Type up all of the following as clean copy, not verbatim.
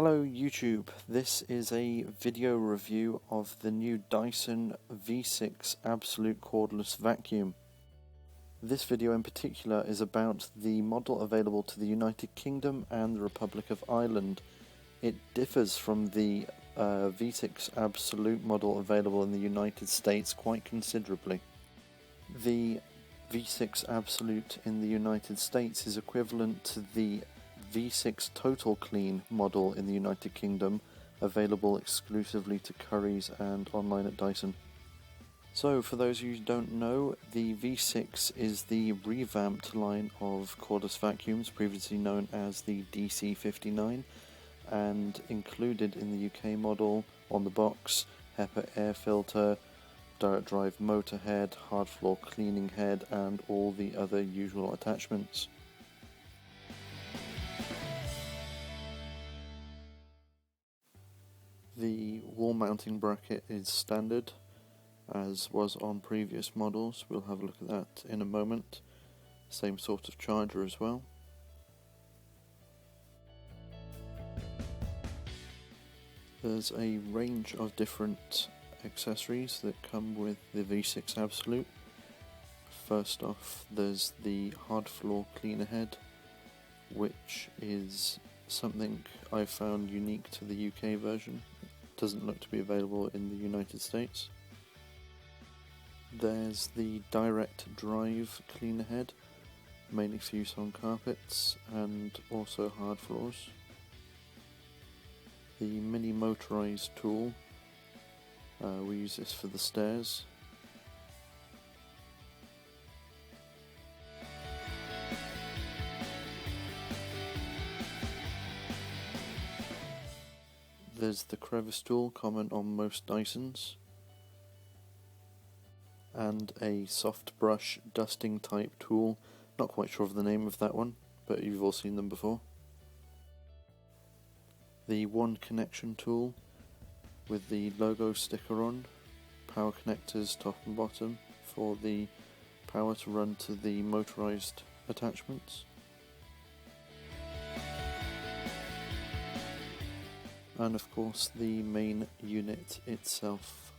Hello YouTube, this is a video review of the new Dyson V6 Absolute cordless vacuum. This video in particular is about the model available to the United Kingdom and the Republic of Ireland. It differs from the V6 Absolute model available in the United States quite considerably. The V6 Absolute in the United States is equivalent to the V6 Total Clean model in the United Kingdom, available exclusively to Currys and online at Dyson. So, for those of you who don't know, the V6 is the revamped line of cordless vacuums, previously known as the DC59, and included in the UK model on the box, HEPA air filter, direct drive motor head, hard floor cleaning head, and all the other usual attachments. The wall mounting bracket is standard, as was on previous models. We'll have a look at that in a moment. Same sort of charger as well. There's a range of different accessories that come with the V6 Absolute. First off, there's the hard floor cleaner head, which is something I found unique to the UK version. It doesn't look to be available in the United States. There's the direct drive cleaner head, mainly for use on carpets and also hard floors. The mini motorized tool, we use this for the stairs. There's the crevice tool, common on most Dysons, and a soft brush dusting type tool. Not quite sure of the name of that one, but you've all seen them before. The one connection tool with the logo sticker on, power connectors top and bottom for the power to run to the motorized attachments. And of course the main unit itself.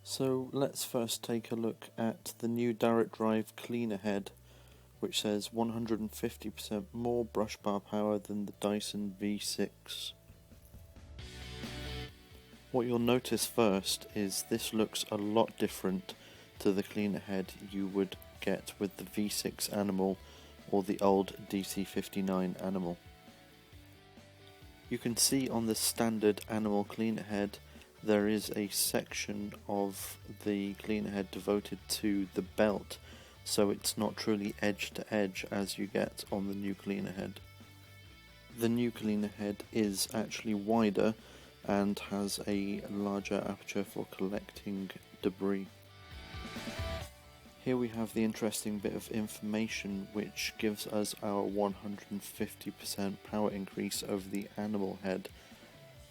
So let's first take a look at the new direct drive cleaner head, which says 150% more brush bar power than the Dyson V6. What you'll notice first is this looks a lot different to the cleaner head you would get with the V6 Animal or the old DC59 Animal. You can see on the standard Animal cleaner head there is a section of the cleaner head devoted to the belt, so it's not truly edge to edge as you get on the new cleaner head. The new cleaner head is actually wider and has a larger aperture for collecting debris. Here we have the interesting bit of information which gives us our 150% power increase over the Animal head.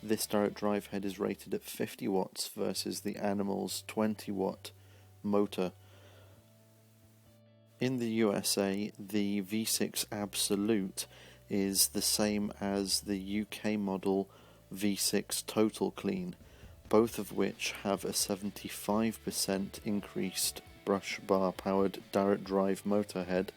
This direct drive head is rated at 50 watts versus the Animal's 20 watt motor. In the USA, the V6 Absolute is the same as the UK model V6 Total Clean, both of which have a 75% increased brush bar powered direct drive motor head,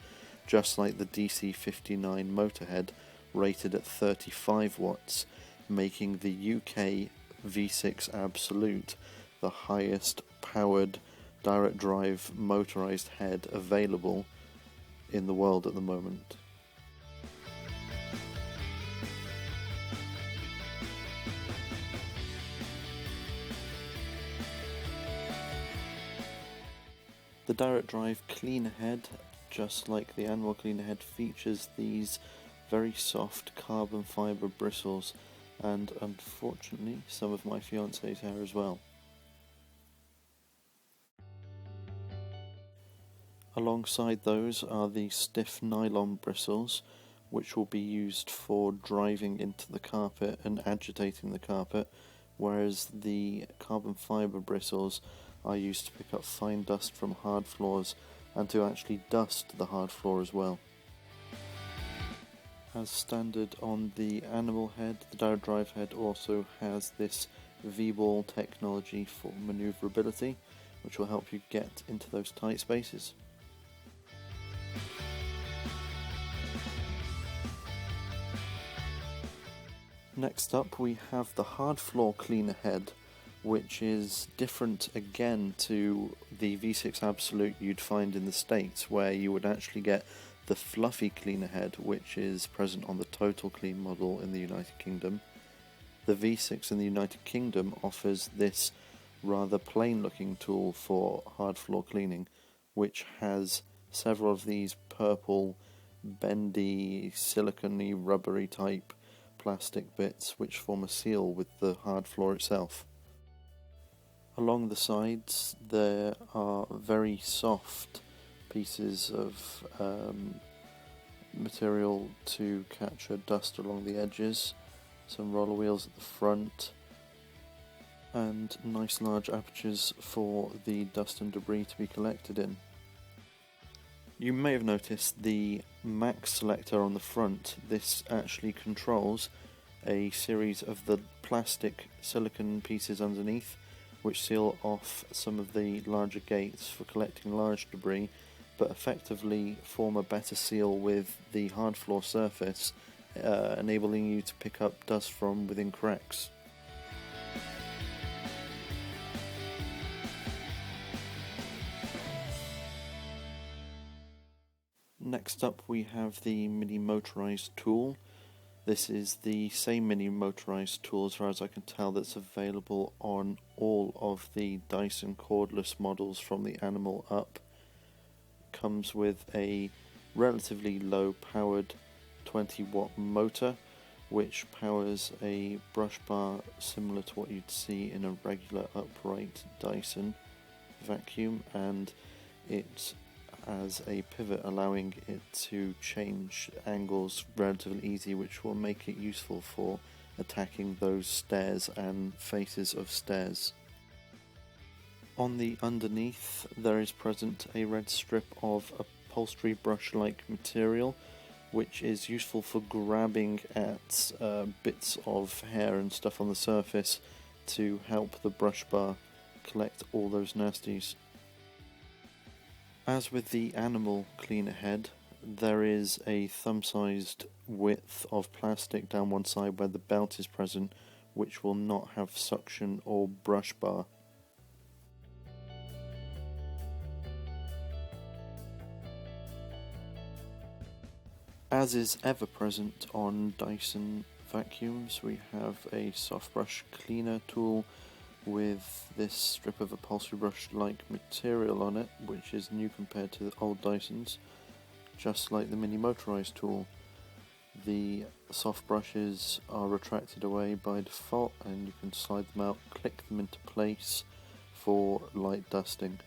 just like the DC59 motor head rated at 35 watts. Making the UK V6 Absolute the highest powered direct drive motorized head available in the world at the moment. The direct drive cleaner head just like the animal cleaner head, features these very soft carbon fibre bristles, and unfortunately some of my fiance's hair as well. Alongside those are the stiff nylon bristles, which will be used for driving into the carpet and agitating the carpet, whereas the carbon fibre bristles are used to pick up fine dust from hard floors and to actually dust the hard floor as well. As standard on the animal head, the direct drive head also has this V-ball technology for manoeuvrability, which will help you get into those tight spaces. Next up we have the hard floor cleaner head, which is different again to the V6 Absolute you'd find in the States, where you would actually get the fluffy cleaner head, which is present on the Total Clean model in the United Kingdom. The V6 in the United Kingdom offers this rather plain looking tool for hard floor cleaning, which has several of these purple, bendy, silicone-y, rubbery type plastic bits which form a seal with the hard floor itself. Along the sides there are very soft pieces of material to capture dust along the edges, some roller wheels at the front, and nice large apertures for the dust and debris to be collected in. You may have noticed the max selector on the front. This actually controls a series of the plastic silicone pieces underneath, which seal off some of the larger gates for collecting large debris, but effectively form a better seal with the hard floor surface, enabling you to pick up dust from within cracks. Next up we have the mini motorized tool. This is the same mini motorized tool, as far as I can tell, that's available on all of the Dyson cordless models from the Animal up. Comes with a relatively low powered 20-watt motor, which powers a brush bar similar to what you'd see in a regular upright Dyson vacuum, and it has a pivot allowing it to change angles relatively easy, which will make it useful for attacking those stairs and faces of stairs. On the underneath there is present a red strip of upholstery brush-like material, which is useful for grabbing at bits of hair and stuff on the surface to help the brush bar collect all those nasties. As with the animal cleaner head, there is a thumb-sized width of plastic down one side where the belt is present, which will not have suction or brush bar. As is ever present on Dyson vacuums, we have a soft brush cleaner tool with this strip of upholstery brush-like material on it, which is new compared to the old Dysons, just like the mini motorized tool. The soft brushes are retracted away by default, and you can slide them out, click them into place for light dusting.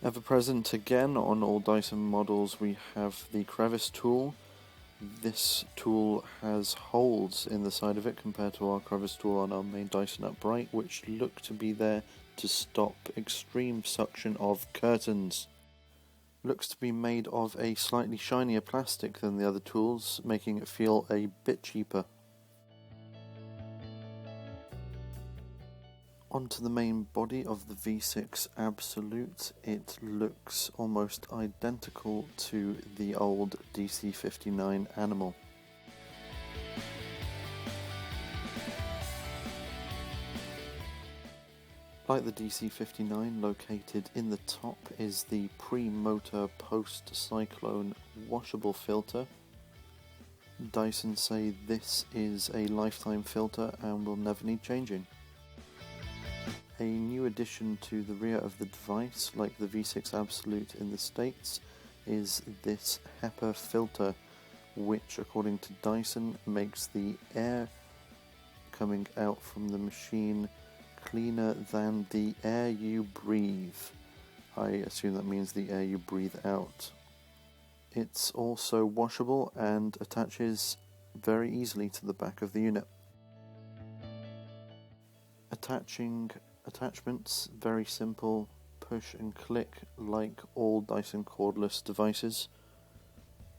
Ever present again on all Dyson models, we have the crevice tool. This tool has holes in the side of it compared to our crevice tool on our main Dyson upright, which look to be there to stop extreme suction of curtains. Looks to be made of a slightly shinier plastic than the other tools, making it feel a bit cheaper. Onto the main body of the V6 Absolute. It looks almost identical to the old DC59 Animal. Like the DC59, located in the top is the pre-motor post-cyclone washable filter. Dyson say this is a lifetime filter and will never need changing. A new addition to the rear of the device, like the V6 Absolute in the States, is this HEPA filter, which according to Dyson makes the air coming out from the machine cleaner than the air you breathe. I assume that means the air you breathe out. It's also washable and attaches very easily to the back of the unit. Attaching attachments, very simple, push and click like all Dyson cordless devices.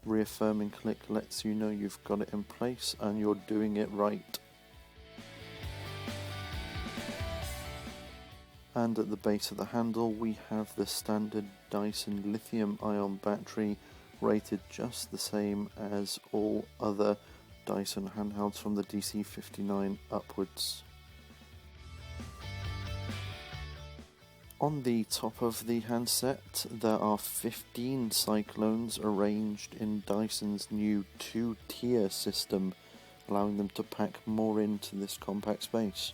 Reaffirming click lets you know you've got it in place and you're doing it right. And at the base of the handle we have the standard Dyson lithium-ion battery, rated just the same as all other Dyson handhelds from the DC59 upwards. On the top of the handset there are 15 cyclones arranged in Dyson's new 2-tier system, allowing them to pack more into this compact space.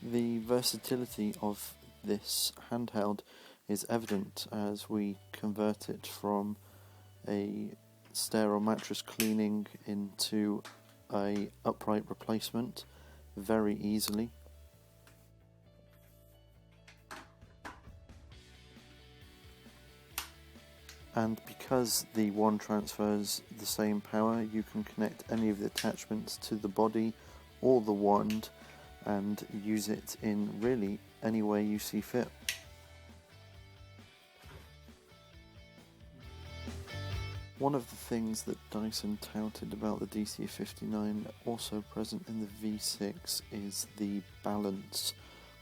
The versatility of this handheld is evident as we convert it from a stair or mattress cleaning into a upright replacement very easily. And because the wand transfers the same power, you can connect any of the attachments to the body or the wand and use it in really any way you see fit. One of the things that Dyson touted about the DC59, also present in the V6, is the balance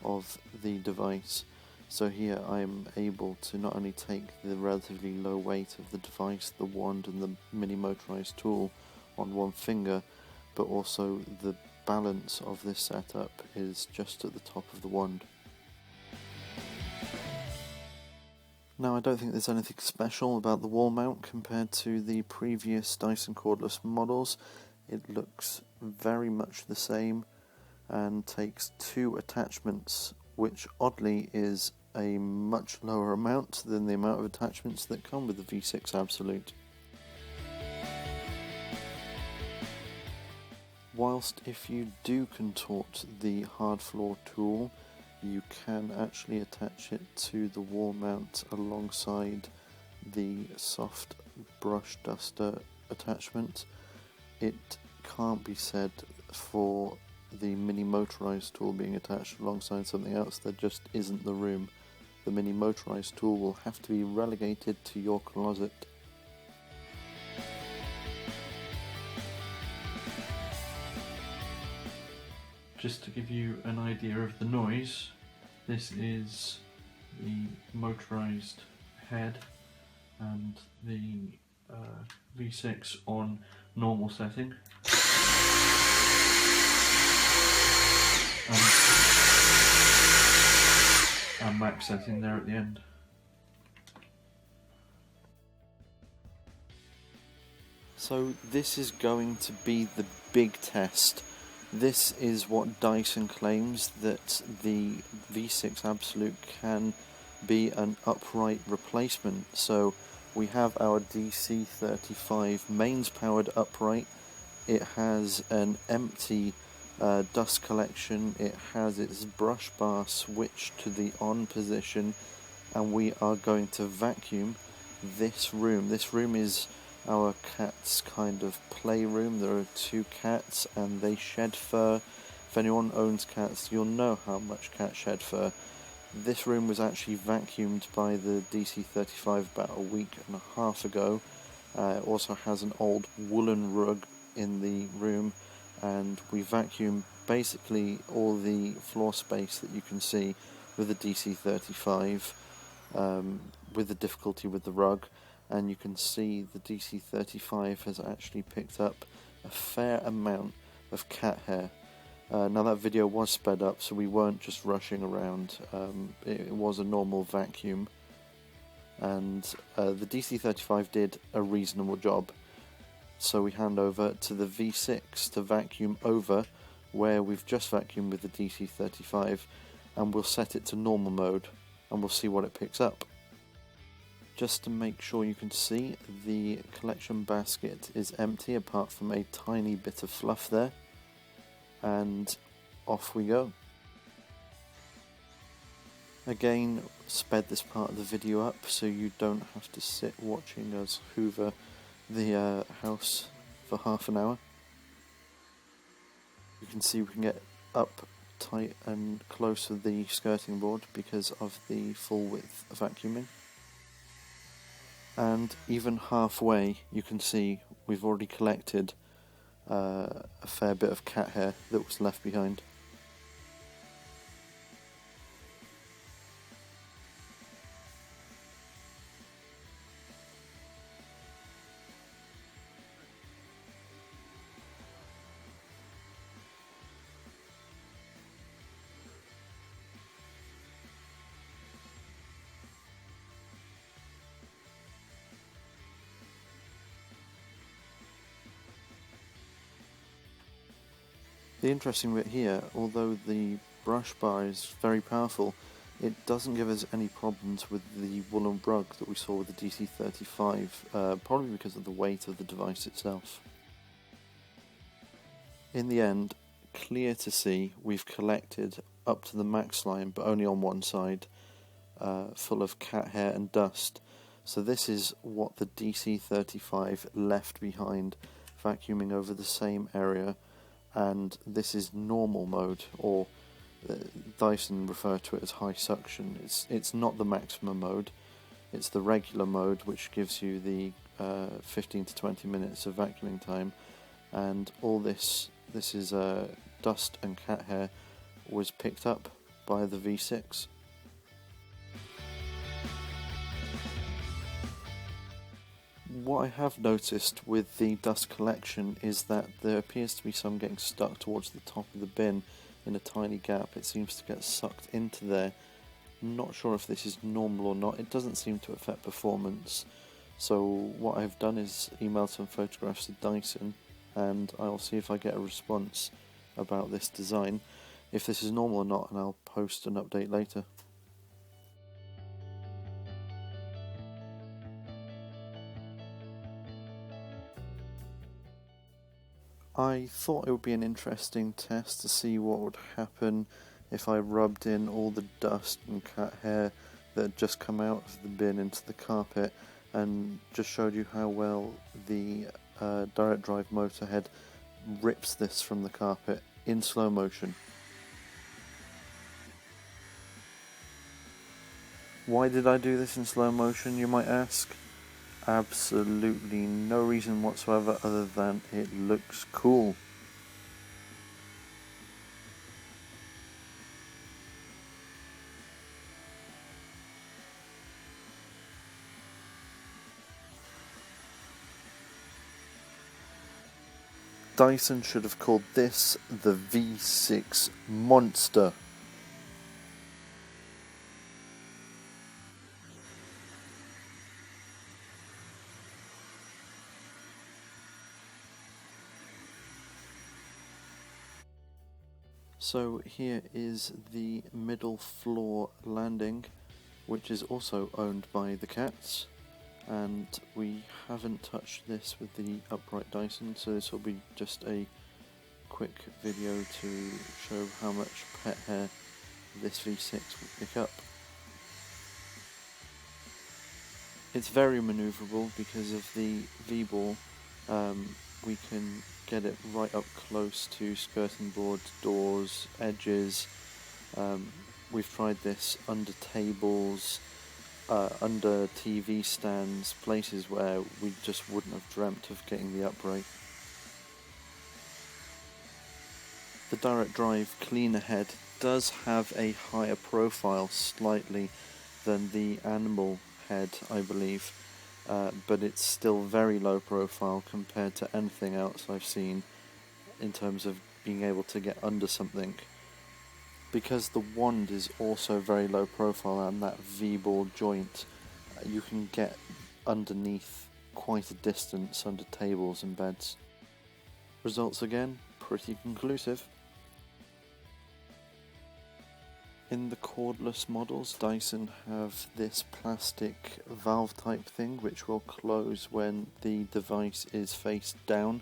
of the device. So here I am able to not only take the relatively low weight of the device, the wand and the mini motorized tool on one finger, but also the balance of this setup is just at the top of the wand. Now I don't think there's anything special about the wall mount compared to the previous Dyson cordless models. It looks very much the same and takes 2 attachments, which oddly is a much lower amount than the amount of attachments that come with the V6 Absolute. Whilst if you do contort the hard floor tool, you can actually attach it to the wall mount alongside the soft brush duster attachment. It can't be said for the mini motorized tool being attached alongside something else. There just isn't the room. The mini motorized tool will have to be relegated to your closet. Just to give you an idea of the noise, this is the motorized head and the V6 on normal setting. And max setting there at the end. So this is going to be the big test. This is what Dyson claims, that the V6 Absolute can be an upright replacement. So we have our DC33 mains powered upright. It has an empty dust collection, it has its brush bar switched to the on position, and we are going to vacuum this room. This room is our cat's kind of playroom. There are 2 cats and they shed fur. If anyone owns cats, you'll know how much cats shed fur. This room was actually vacuumed by the DC33 about a week and a half ago. It also has an old woolen rug in the room, and we vacuum basically all the floor space that you can see with the DC33, with the difficulty with the rug. And you can see the DC33 has actually picked up a fair amount of cat hair. Now that video was sped up, so we weren't just rushing around. It was a normal vacuum, and the DC33 did a reasonable job. So we hand over to the V6 to vacuum over where we've just vacuumed with the DC33, and we'll set it to normal mode and we'll see what it picks up. Just to make sure you can see, the collection basket is empty apart from a tiny bit of fluff there, and off we go. Again, sped this part of the video up so you don't have to sit watching us hoover the house for half an hour. You can see we can get up tight and close to the skirting board because of the full width vacuuming. And even halfway you can see we've already collected a fair bit of cat hair that was left behind. The interesting bit here, although the brush bar is very powerful, it doesn't give us any problems with the woolen rug that we saw with the DC33, probably because of the weight of the device itself. In the end, clear to see, we've collected up to the max line, but only on one side, full of cat hair and dust. So this is what the DC33 left behind, vacuuming over the same area. And this is normal mode, or Dyson refer to it as high suction. It's not the maximum mode, it's the regular mode, which gives you the 15 to 20 minutes of vacuuming time. And all this is dust and cat hair was picked up by the V6. What I have noticed with the dust collection is that there appears to be some getting stuck towards the top of the bin in a tiny gap. It seems to get sucked into there. Not sure if this is normal or not. It doesn't seem to affect performance. So what I've done is emailed some photographs to Dyson, and I'll see if I get a response about this design, if this is normal or not, and I'll post an update later. I thought it would be an interesting test to see what would happen if I rubbed in all the dust and cat hair that had just come out of the bin into the carpet, and just showed you how well the direct drive motor head rips this from the carpet in slow motion. Why did I do this in slow motion, you might ask? Absolutely no reason whatsoever other than it looks cool. Dyson should have called this the V6 Monster. So here is the middle floor landing, which is also owned by the cats, and we haven't touched this with the upright Dyson, so this will be just a quick video to show how much pet hair this V6 will pick up. It's very manoeuvrable because of the V-ball. We can get it right up close to skirting boards, doors, edges. We've tried this under tables, under TV stands, places where we just wouldn't have dreamt of getting the upright. The direct drive cleaner head does have a higher profile slightly than the animal head, I believe. But it's still very low profile compared to anything else I've seen in terms of being able to get under something. Because the wand is also very low profile and that V-ball joint, you can get underneath quite a distance under tables and beds. Results again, pretty conclusive. In the cordless models, Dyson have this plastic valve type thing which will close when the device is face down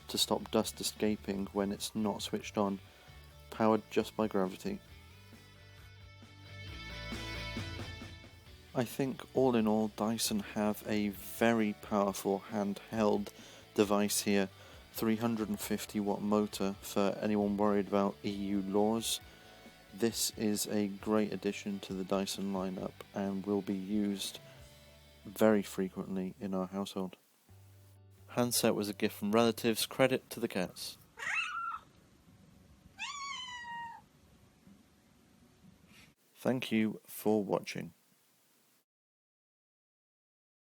to stop dust escaping when it's not switched on, powered just by gravity. I think all in all Dyson have a very powerful handheld device here, 350 watt motor for anyone worried about EU laws. This is a great addition to the Dyson lineup and will be used very frequently in our household. Handset was a gift from relatives, credit to the cats. Thank you for watching.